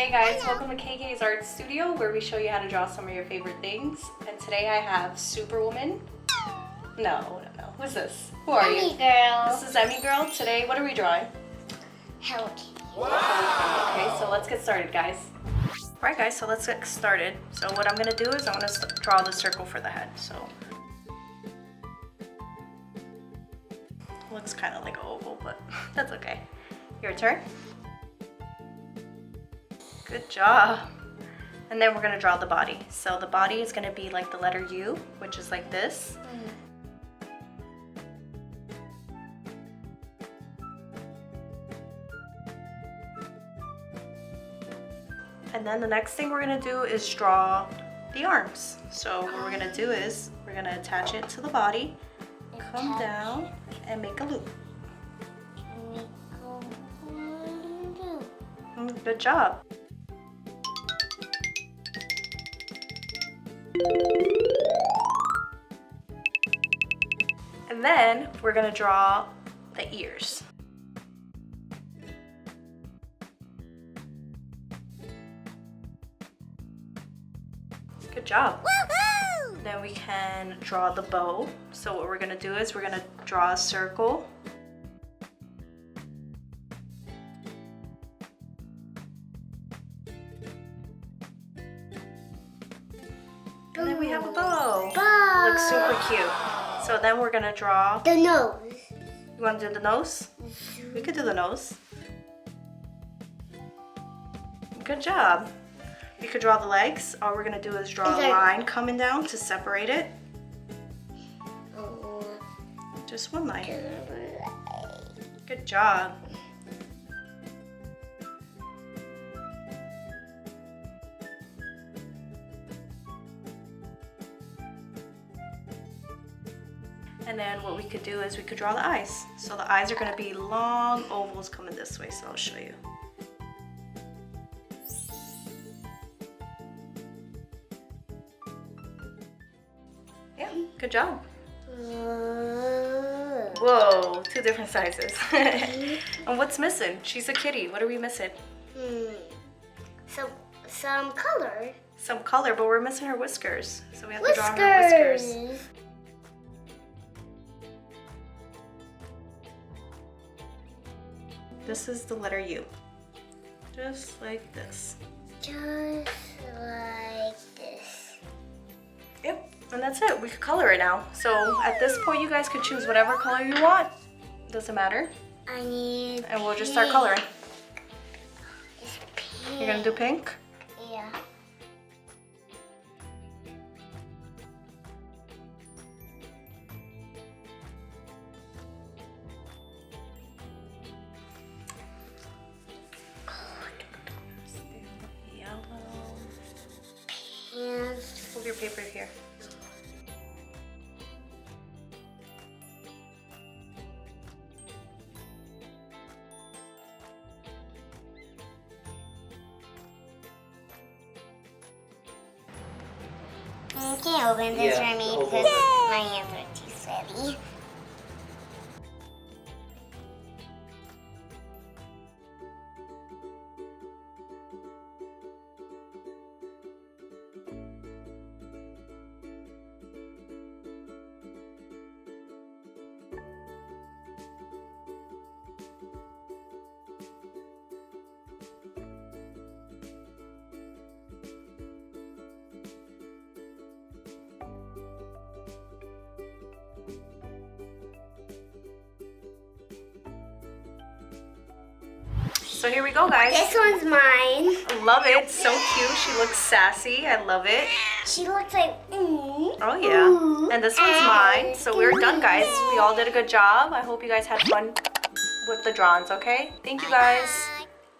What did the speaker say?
Hey guys, welcome to KK's Art Studio where we show you how to draw some of your favorite things. And today I have Superwoman. No. Who's this? Who are you? Emmy Girl. This is Emmy Girl. Today, what are we drawing? Hello Kitty. Wow. Okay, so let's get started, guys. Alright guys, so let's get started. So what I'm going to do is I'm going to draw the circle for the head. So looks kind of like an oval, but that's okay. Your turn. Good job. And then we're going to draw the body. So the body is going to be like the letter U, which is like this. And then the next thing we're going to do is draw the arms. So what we're going to do is we're going to attach it to the body, come down, and make a loop. Good job. And then we're going to draw the ears. Good job. Woohoo! Then we can draw the bow. So what we're going to do is we're going to draw a circle. And then we have a bow. Looks super cute. So then we're going to draw the nose. You want to do the nose? We could do the nose. Good job. We could draw the legs. All we're going to do is draw a line coming down to separate it. Just one line. Good job. And then what we could do is we could draw the eyes. So the eyes are going to be long ovals coming this way, so I'll show you. Yeah, good job. Whoa, two different sizes. And what's missing? She's a kitty. What are we missing? Some color. Some color, but we're missing her whiskers. So we have to draw her whiskers. This is the letter U. Just like this. Just like this. Yep, and that's it. We could color it now. So at this point, you guys could choose whatever color you want. Doesn't matter. I need And we'll just start coloring. It's pink. You're gonna do pink? Yeah. Move your paper here. You can't open this for me because my hands are too sweaty. So here we go, guys. This one's mine. Love it. So cute. She looks sassy. I love it. She looks like Oh yeah. And this one's mine. So we're done, guys. We all did a good job. I hope you guys had fun with the drawings, okay? Thank you, guys.